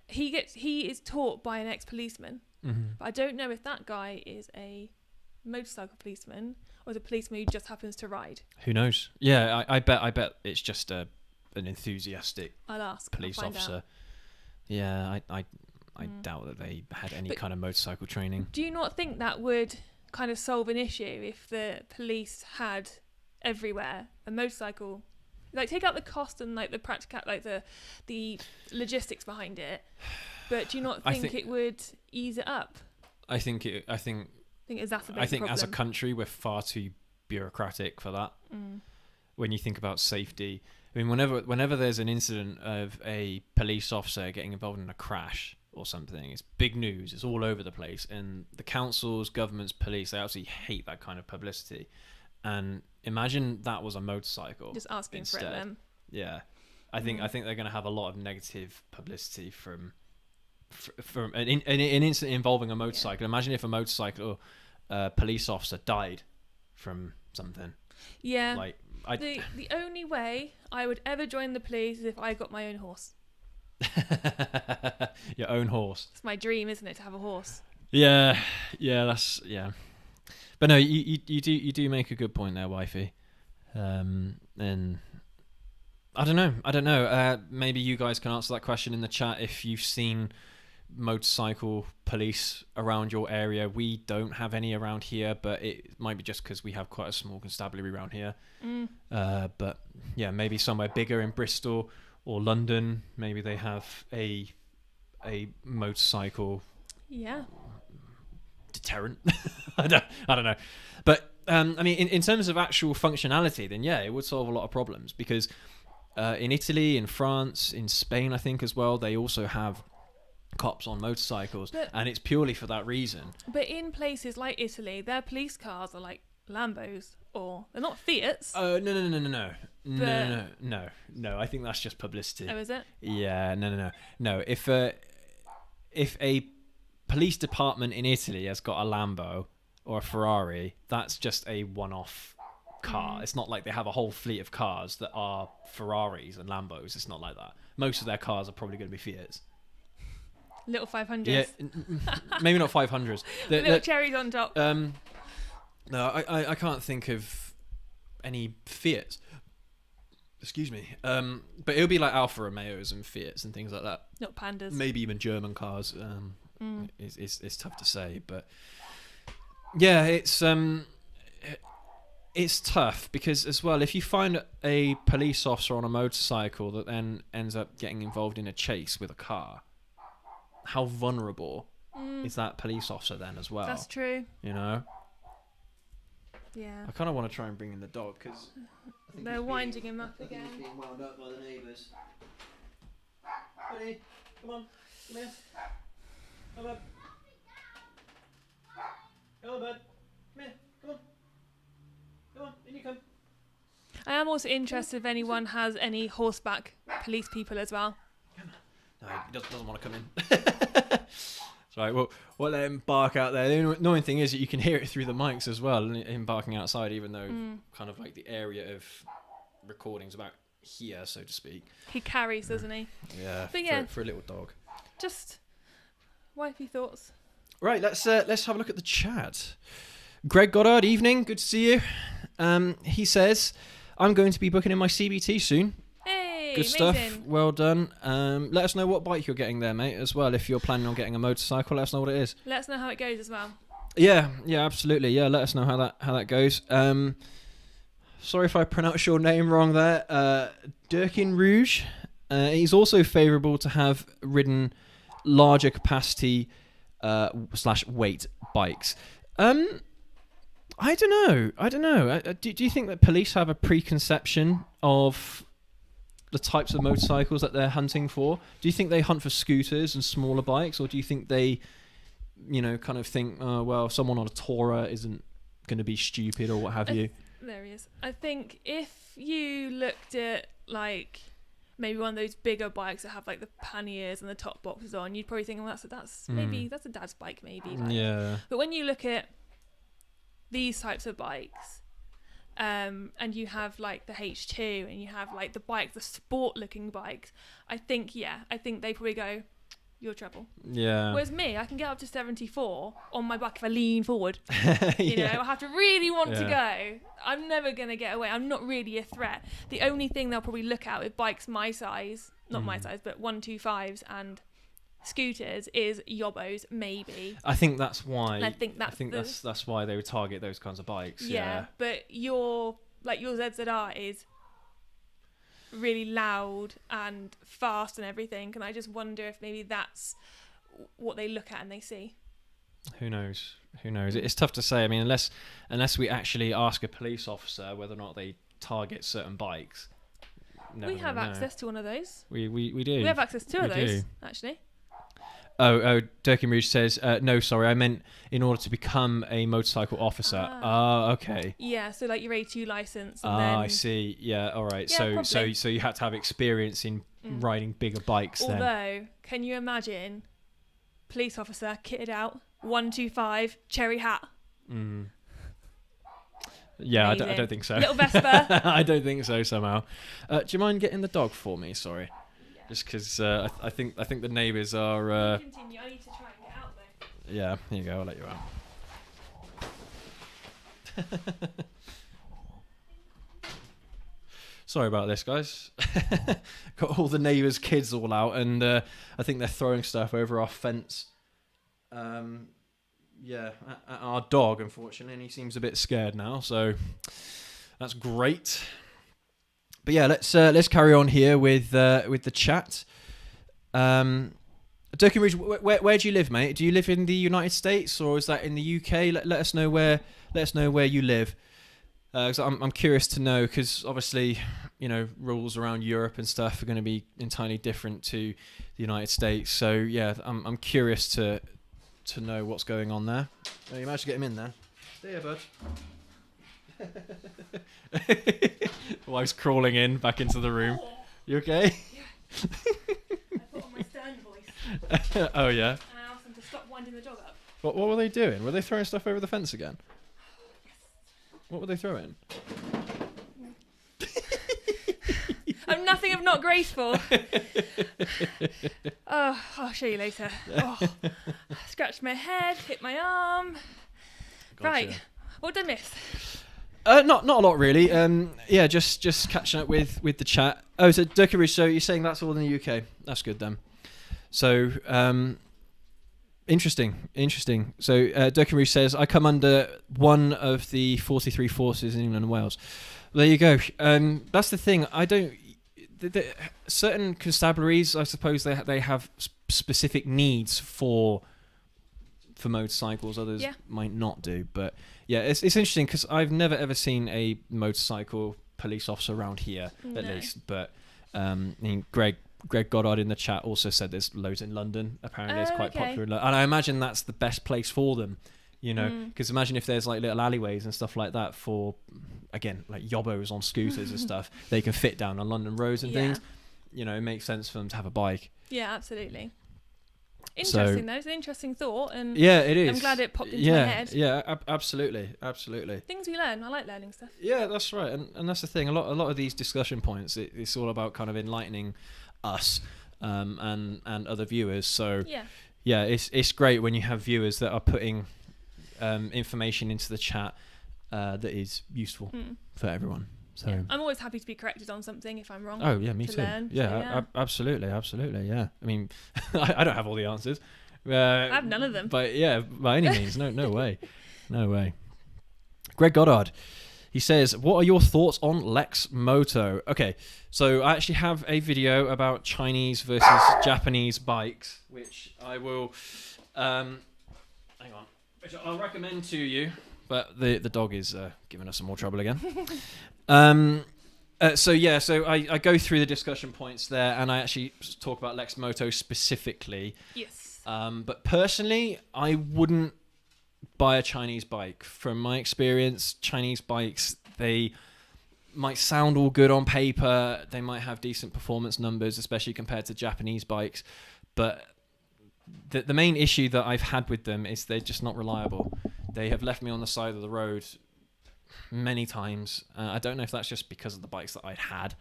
He is taught by an ex-policeman, but I don't know if that guy is a motorcycle policeman or the policeman who just happens to ride. Who knows? Yeah, I bet it's just an enthusiastic police officer. Out. Yeah, I doubt that they had any kind of motorcycle training. Do you not think that would kind of solve an issue if the police had everywhere a motorcycle? Like, take out the cost and like the practical, like the logistics behind it. But do you not think it would ease it up? I think exacerbates the problem. As a country, we're far too bureaucratic for that. When you think about safety, I mean, whenever there's an incident of a police officer getting involved in a crash or something, it's big news. It's all over the place, and the councils, governments, police, they absolutely hate that kind of publicity. And imagine that was a motorcycle. Just asking instead. for it then. Yeah, I think they're going to have a lot of negative publicity from an incident involving a motorcycle. Yeah. Imagine if a motorcycle police officer died from something. Yeah. Like the only way I would ever join the police is if I got my own horse. Your own horse. It's my dream, isn't it, to have a horse? Yeah, that's But no, you do make a good point there, wifey. And I don't know. Maybe you guys can answer that question in the chat if you've seen motorcycle police around your area. We don't have any around here, but it might be just because we have quite a small constabulary around here. But yeah, maybe somewhere bigger in Bristol or London, maybe they have a motorcycle deterrent. I don't know, but I mean, in terms of actual functionality, then yeah, it would solve a lot of problems, because in Italy, in France, in Spain, I think as well, they also have cops on motorcycles, and it's purely for that reason. But in places like Italy, their police cars are like Lambos, or they're not Fiats. No. I think that's just publicity. Oh, is it? Yeah, no. If a police department in Italy has got a Lambo or a Ferrari, that's just a one-off car. It's not like they have a whole fleet of cars that are Ferraris and Lambos. It's not like that. Most of their cars are probably going to be Fiats. Little 500s. Yeah, maybe not 500s. Little cherries on top. No, I can't think of any Fiats. Excuse me. But it'll be like Alfa Romeos and Fiats and things like that. Not Pandas. Maybe even German cars. It's tough to say, but yeah, it's tough because as well, if you find a police officer on a motorcycle that then ends up getting involved in a chase with a car, how vulnerable is that police officer then as well? That's true. You know? Yeah. I kind of want to try and bring in the dog because they're winding him up again. He's being wound up by the neighbours. Buddy, come on, come here. Come on. Come on, bud. Come here, come on. Come on, in you come. I am also interested if anyone has any horseback police people as well. No, he doesn't want to come in. Sorry, we'll let him bark out there. The annoying thing is that you can hear it through the mics as well, him barking outside, even though kind of like the area of recording's about here, so to speak. He carries, doesn't he? Yeah, but yeah, for a little dog. Just wifey thoughts. Right, let's have a look at the chat. Greg Goddard, evening, good to see you. He says, I'm going to be booking in my CBT soon. Hey, good amazing. stuff. Well done. Let us know what bike you're getting there, mate, as well. If you're planning on getting a motorcycle, let us know what it is. Let us know how it goes as well. Yeah, absolutely. Yeah, let us know how that goes. Sorry if I pronounced your name wrong there. Durkin Rouge. He's also favourable to have ridden larger capacity / weight bikes. I don't know. Do you think that police have a preconception of the types of motorcycles that they're hunting for? Do you think they hunt for scooters and smaller bikes, or do you think they, kind of think, oh, well, someone on a Tourer isn't going to be stupid or what have you? There he is. I think if you looked at like maybe one of those bigger bikes that have like the panniers and the top boxes on, you'd probably think, well, that's a dad's bike, maybe. Like. Yeah. But when you look at these types of bikes, and you have like the H2 and you have like the sport looking bikes, I think they probably go, you're trouble. Yeah. Whereas me, I can get up to 74 on my bike if I lean forward. You know, I have to really want to go. I'm never going to get away. I'm not really a threat. The only thing they'll probably look at with bikes my size, not my size, but 125s and scooters is yobbos, maybe. I think that's why. And I think that's why they would target those kinds of bikes. Yeah. But your ZZR is really loud and fast and everything, and I just wonder if maybe that's what they look at and they see. Who knows? It's tough to say. I mean, unless we actually ask a police officer whether or not they target certain bikes. We have access to one of those. We do. We have access to those, actually. Oh, Durkin Rouge says, no, sorry, I meant in order to become a motorcycle officer. Okay. Yeah, so like your A2 license. And then... I see. Yeah, all right. Yeah, so you had to have experience in riding bigger bikes then. Although, can you imagine police officer kitted out, 125, cherry hat? Yeah, I don't think so. Little Vespa. I don't think so somehow. Do you mind getting the dog for me? Sorry. just because I think the neighbours are. Continue. I need to try and get out though. Yeah, here you go. I'll let you out. Sorry about this, guys. Got all the neighbours' kids all out, and I think they're throwing stuff over our fence. At our dog, unfortunately, and he seems a bit scared now. So that's great. But yeah, let's carry on here with the chat. Durkin Ridge, where do you live, mate? Do you live in the United States or is that in the UK? Let us know where you live. 'Cause I'm curious to know, because obviously, rules around Europe and stuff are going to be entirely different to the United States. So yeah, I'm curious to know what's going on there. Oh, you managed to get him in there. Stay here, bud. Wife's crawling in back into the room. You okay? Yeah. I put on my stern voice. Oh yeah. And I asked them to stop winding the dog up. What were they doing? Were they throwing stuff over the fence again? Yes. What were they throwing? I'm nothing if not graceful. Oh, I'll show you later. Oh, scratched my head, hit my arm. Gotcha. Right. What did I miss? Not a lot really. Just catching up with the chat. Oh, so Durkin Ridge, so you're saying that's all in the UK? That's good then. So interesting. So Durkin Ridge says, I come under one of the 43 forces in England and Wales. There you go. That's the thing. I don't. Certain constabularies, I suppose, they have specific needs for motorcycles. Others might not do, but yeah, it's interesting because I've never ever seen a motorcycle police officer around here, at least. But I mean, Greg Goddard in the chat also said there's loads in London. Apparently, it's quite popular, and I imagine that's the best place for them. Because imagine if there's like little alleyways and stuff like that for, again, like yobbos on scooters and stuff. They can fit down on London roads and things. It makes sense for them to have a bike. Yeah, absolutely. Interesting though. It's an interesting thought, and yeah, it is. I'm glad it popped into my head. Yeah, absolutely. Things we learn. I like learning stuff. Yeah, that's right, and that's the thing. A lot of these discussion points, it's all about kind of enlightening us and other viewers. So yeah, it's great when you have viewers that are putting information into the chat that is useful for everyone. So I'm always happy to be corrected on something if I'm wrong. Oh yeah, me too. Learn, Absolutely. Yeah. I mean, I don't have all the answers. I have none of them. But yeah, by any means, no way. Greg Goddard, he says, "What are your thoughts on Lex Moto?" Okay, so I actually have a video about Chinese versus Japanese bikes, which I will, hang on, which I'll recommend to you. But the dog is giving us some more trouble again. So I go through the discussion points there, and I actually talk about Lex Moto specifically. Yes. But personally, I wouldn't buy a Chinese bike. From my experience, Chinese bikes, they might sound all good on paper. They might have decent performance numbers, especially compared to Japanese bikes. But the main issue that I've had with them is they're just not reliable. They have left me on the side of the road many times. I don't know if that's just because of the bikes that I'd had,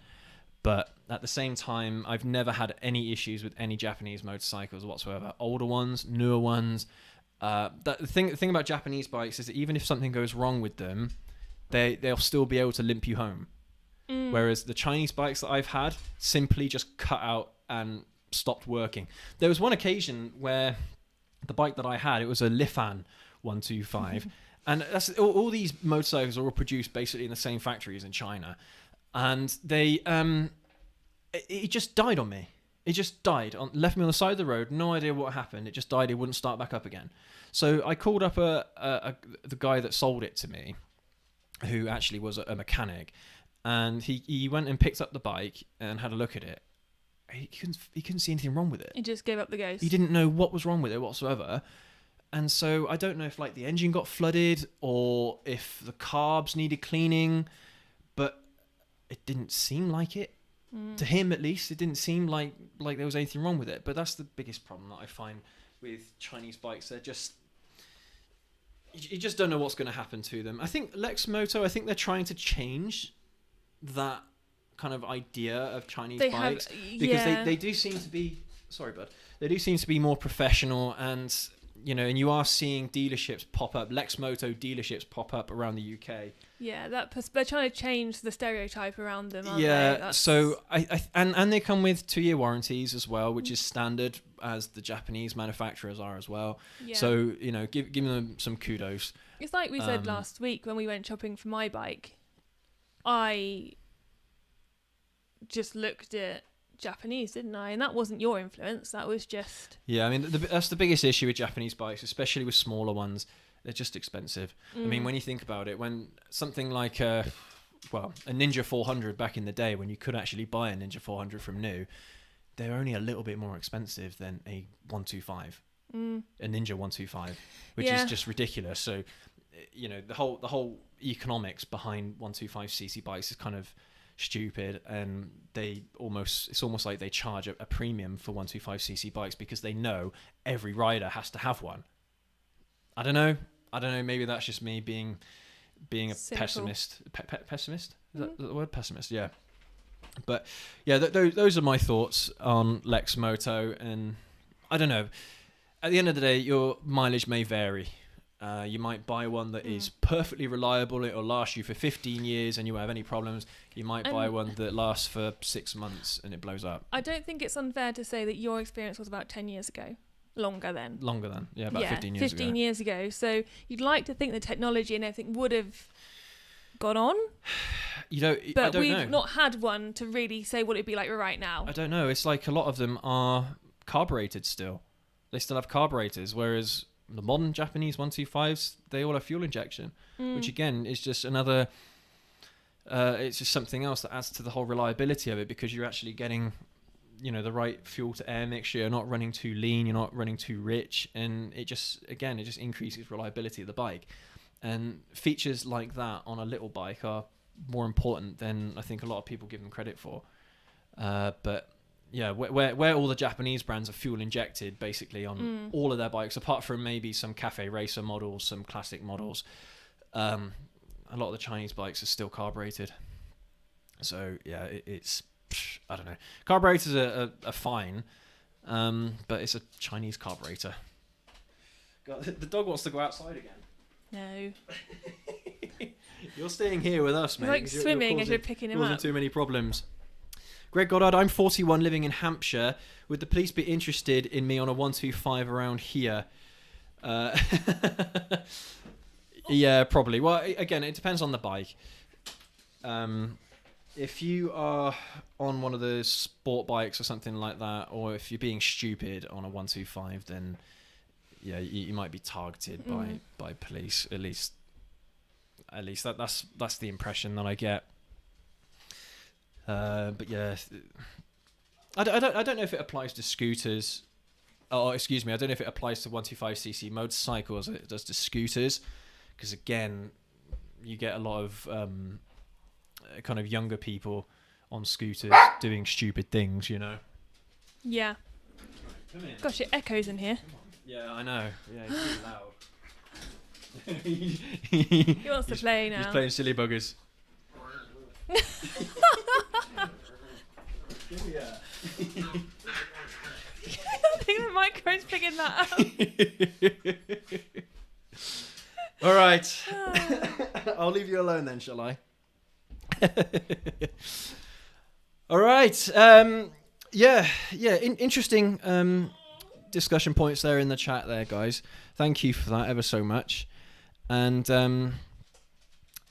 but at the same time, I've never had any issues with any Japanese motorcycles whatsoever. Older ones, newer ones. The thing about Japanese bikes is that even if something goes wrong with them, they'll still be able to limp you home. Whereas the Chinese bikes that I've had simply just cut out and stopped working. There was one occasion where the bike that I had, it was a Lifan 125. And that's all these motorcycles are all produced basically in the same factories in China. And they, it just died on me. It just died, left me on the side of the road. No idea what happened. It just died. It wouldn't start back up again. So I called up the guy that sold it to me, who actually was a mechanic. And he went and picked up the bike and had a look at it. He couldn't see anything wrong with it. He just gave up the ghost. He didn't know what was wrong with it whatsoever. And so I don't know if like the engine got flooded or if the carbs needed cleaning, but it didn't seem like it. To him, at least, it didn't seem like there was anything wrong with it. But that's the biggest problem that I find with Chinese bikes. They're just, you just don't know what's going to happen to them. I think Lex Moto, I think they're trying to change that kind of idea of Chinese They bikes have, because yeah. they do seem to be. Sorry, bud. They do seem to be more professional, and and you are seeing dealerships pop up, Lexmoto dealerships pop up around the UK. Yeah, they're trying to change the stereotype around them, aren't Yeah, they? so and they come with 2-year warranties as well, which is standard as the Japanese manufacturers are as well. Yeah. So give them some kudos. It's like we said last week when we went shopping for my bike. I just looked at Japanese, didn't I? And that wasn't your influence. That was just... Yeah, I mean, that's the biggest issue with Japanese bikes, especially with smaller ones. They're just expensive. I mean, when you think about it, when something like a Ninja 400 back in the day, when you could actually buy a Ninja 400 from new, they're only a little bit more expensive than a 125, a Ninja 125, which is just ridiculous. So, the whole economics behind 125cc bikes is kind of stupid, and it's almost like they charge a premium for 125cc bikes because they know every rider has to have one. I don't know. Maybe that's just me being a cynical. pessimist. Pessimist? Is that the word? Pessimist, yeah. But yeah, those are my thoughts on Lexmoto, and I don't know. At the end of the day, your mileage may vary. You might buy one that is perfectly reliable. It'll last you for 15 years and you won't have any problems. You might buy one that lasts for 6 months and it blows up. I don't think it's unfair to say that your experience was about 10 years ago. Longer than. Yeah, about 15 years 15 ago. years ago. So you'd like to think the technology and everything would have gone on. But we've not had one to really say what it'd be like right now. I don't know. It's like a lot of them are carbureted still. They still have carburetors, whereas the modern Japanese 125s, they all have fuel injection, which again is just another... it's just something else that adds to the whole reliability of it, because you're actually getting... the right fuel to air mixture. You're not running too lean, you're not running too rich, and it just increases reliability of the bike. And features like that on a little bike are more important than I think a lot of people give them credit for. But yeah, where all the Japanese brands are fuel injected basically on all of their bikes, apart from maybe some cafe racer models, some classic models, a lot of the Chinese bikes are still carbureted. So yeah, it's I don't know. Carburetors are fine, but it's a Chinese carburetor. God, the dog wants to go outside again. No. You're staying here with us, mate. He's like swimming as you're picking him up. Too many problems. Greg Goddard, I'm 41, living in Hampshire. Would the police be interested in me on a 125 around here? Yeah, probably. Well, again, it depends on the bike. If you are on one of the sport bikes or something like that, or if you're being stupid on a 125, then yeah, you might be targeted by police. At least that's the impression that I get. But yeah, I don't know if it applies to scooters. Oh, excuse me, I don't know if it applies to 125cc motorcycles as it does to scooters, because again, you get a lot of kind of younger people on scooters doing stupid things, Yeah. Come in. Gosh, it echoes in here. Yeah, I know. Yeah, he's really loud. He wants to play now. He's playing silly buggers. Yeah. I think the microphone's picking that up. All right. I'll leave you alone then, shall I? All right. Interesting discussion points there in the chat there, guys. Thank you for that ever so much. And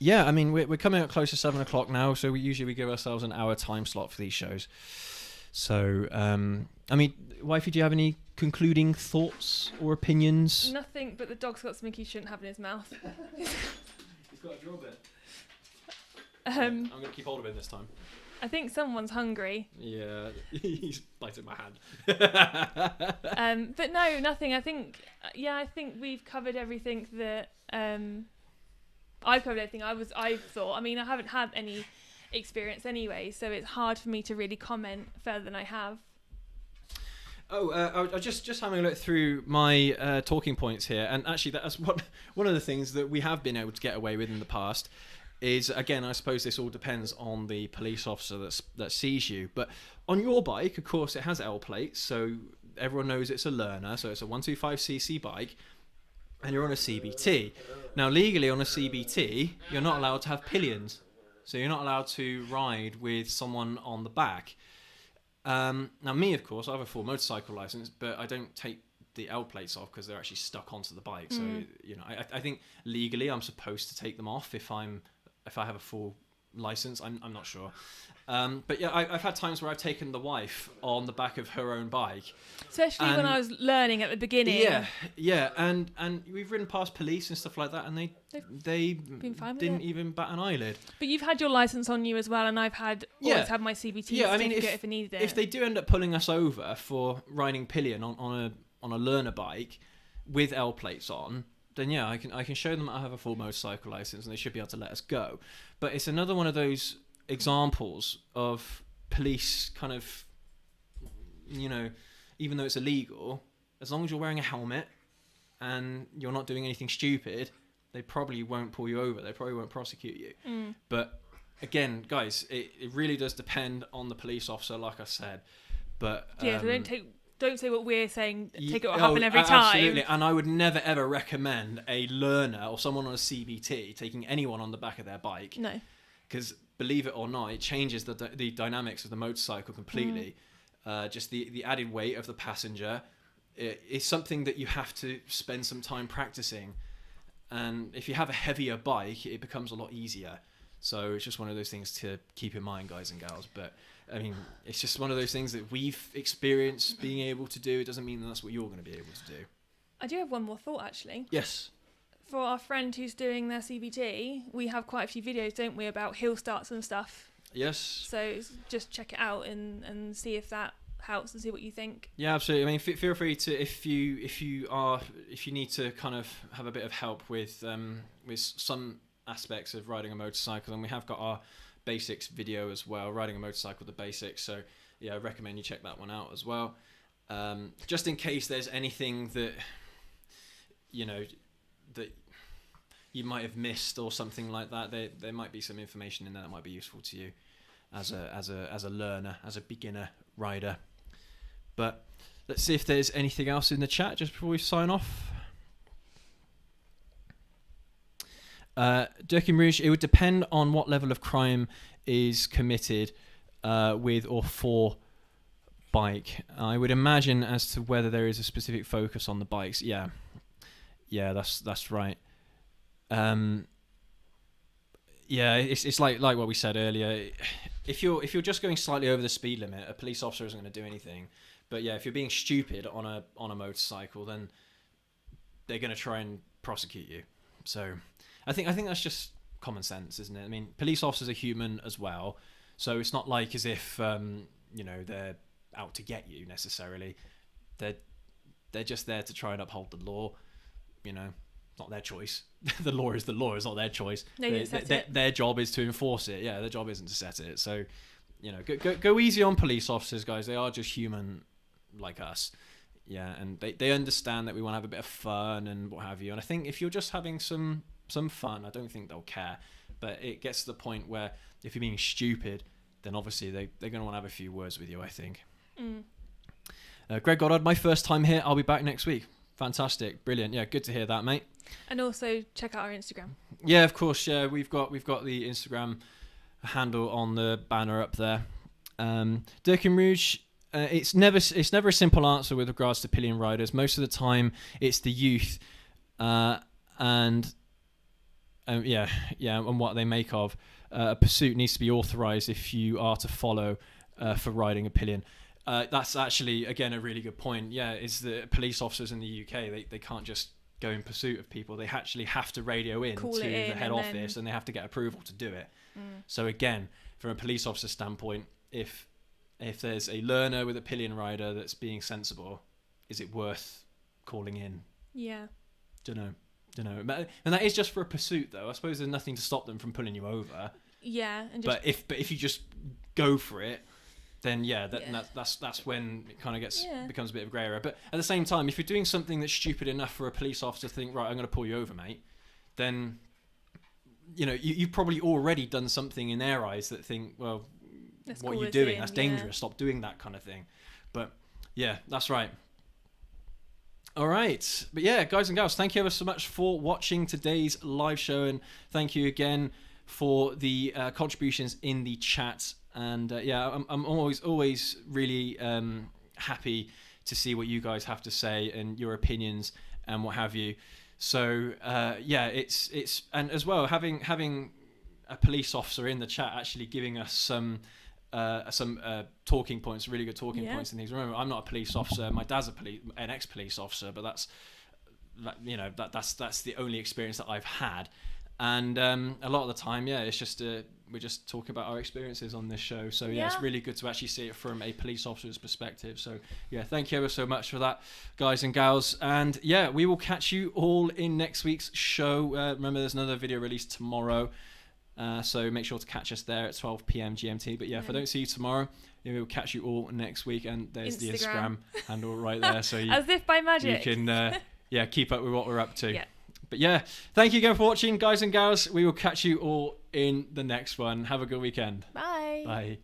yeah, I mean, we're coming up close to 7 o'clock now, so we usually give ourselves an hour time slot for these shows. So, I mean, wifey, do you have any concluding thoughts or opinions? Nothing, but the dog's got something he shouldn't have in his mouth. He's got a drill bit. I'm going to keep hold of it this time. I think someone's hungry. Yeah, he's biting my hand. But no, nothing. I think we've covered everything that I've covered everything I've thought. I mean, I haven't had any experience anyway, so it's hard for me to really comment further than I have. Oh, I was just having a look through my talking points here, and actually that's one of the things that we have been able to get away with in the past. is, again, I suppose this all depends on the police officer that sees you. But on your bike, of course, it has L plates, so everyone knows it's a learner. So it's a 125cc bike, and you're on a CBT. Now, legally on a CBT, you're not allowed to have pillions, so you're not allowed to ride with someone on the back. Now, me, of course, I have a full motorcycle license, but I don't take the L plates off because they're actually stuck onto the bike. So I think legally I'm supposed to take them off if I have a full license. I'm not sure. But yeah, I've had times where I've taken the wife on the back of her own bike, especially when I was learning at the beginning. Yeah, and we've ridden past police and stuff like that, and they been fine with didn't it. even bat an eyeyelid. But you've had your license on you as well, and I've always had my CBT certificate if I needed it. If they do end up pulling us over for riding pillion on a learner bike with L plates on, then yeah, I can show them I have a full motorcycle license, and they should be able to let us go. But it's another one of those examples of police kind of, even though it's illegal, as long as you're wearing a helmet and you're not doing anything stupid, they probably won't pull you over. They probably won't prosecute you. But again, guys, it really does depend on the police officer, like I said. But so don't say what we're saying. Take it what happened every time. Absolutely, and I would never ever recommend a learner or someone on a CBT taking anyone on the back of their bike. No, because believe it or not, it changes the dynamics of the motorcycle completely. Just the added weight of the passenger is something that you have to spend some time practicing. And if you have a heavier bike, it becomes a lot easier. So it's just one of those things to keep in mind, guys and gals. But I mean, it's just one of those things that we've experienced being able to do. It doesn't mean that's what you're going to be able to do. I do have one more thought, actually. Yes. For our friend who's doing their CBT, we have quite a few videos, don't we, about hill starts and stuff. Yes. So just check it out and see if that helps and see what you think. Yeah, absolutely. I mean, feel free to if you need to kind of have a bit of help with some aspects of riding a motorcycle, and we have got our basics video as well, riding a motorcycle, the basics. So yeah, I recommend you check that one out as well. Just in case there's anything that that you might have missed or something like that, there might be some information in there that might be useful to you as a learner, as a beginner rider. But let's see if there's anything else in the chat just before we sign off. Durkin Rouge, it would depend on what level of crime is committed with or for bike. I would imagine as to whether there is a specific focus on the bikes. Yeah, that's right. Yeah, it's like what we said earlier. If you're just going slightly over the speed limit, a police officer isn't going to do anything. But yeah, if you're being stupid on a motorcycle, then they're going to try and prosecute you. So I think that's just common sense, isn't it? I mean, police officers are human as well, so it's not like as if they're out to get you necessarily. They're just there to try and uphold the law. It's not their choice. The law is the law. It's not their choice. Their job is to enforce it. Yeah, their job isn't to set it. So go easy on police officers, guys. They are just human like us. Yeah, and they understand that we want to have a bit of fun and what have you. And I think if you're just having some fun, I don't think they'll care. But it gets to the point where if you're being stupid, then obviously they're going to want to have a few words with you, I think. Greg Goddard, my first time here. I'll be back next week. Fantastic, brilliant. Yeah, good to hear that, mate. And also check out our Instagram. Yeah, of course. Yeah, we've got the Instagram handle on the banner up there. Durkin Rouge. It's never a simple answer with regards to pillion riders. Most of the time, it's the youth, and what they make of. A pursuit needs to be authorised if you are to follow for riding a pillion. That's actually, again, a really good point. Yeah, is the police officers in the UK, they can't just go in pursuit of people. They actually have to radio in to the head office, and they have to get approval to do it. So again, from a police officer standpoint, if there's a learner with a pillion rider that's being sensible, is it worth calling in? Yeah. Don't know. And that is just for a pursuit, though. I suppose there's nothing to stop them from pulling you over. Yeah. But if you just go for it, then that's when it kind of becomes a bit of a grey area. But at the same time, if you're doing something that's stupid enough for a police officer to think, right, I'm going to pull you over, mate, then you've probably already done something in their eyes that think, well, That's what cool are you to doing? see, That's yeah. dangerous. Stop doing that kind of thing. But yeah, that's right. All right. But yeah, guys and gals, thank you ever so much for watching today's live show. And thank you again for the contributions in the chat. And I'm always really happy to see what you guys have to say and your opinions and what have you. So it's and as well having a police officer in the chat actually giving us some talking points, really good talking points and things. Remember, I'm not a police officer. My dad's an ex-police officer, but that's the only experience that I've had. And a lot of the time, it's just we're just talking about our experiences on this show. So it's really good to actually see it from a police officer's perspective. So thank you ever so much for that, guys and gals. And we will catch you all in next week's show. Remember, there's another video released tomorrow. So make sure to catch us there at 12 p.m. GMT. But if I don't see you tomorrow, we'll catch you all next week. And there's the Instagram handle right there. So as if by magic, you can keep up with what we're up to. Yeah. But thank you again for watching, guys and gals. We will catch you all in the next one. Have a good weekend. Bye. Bye.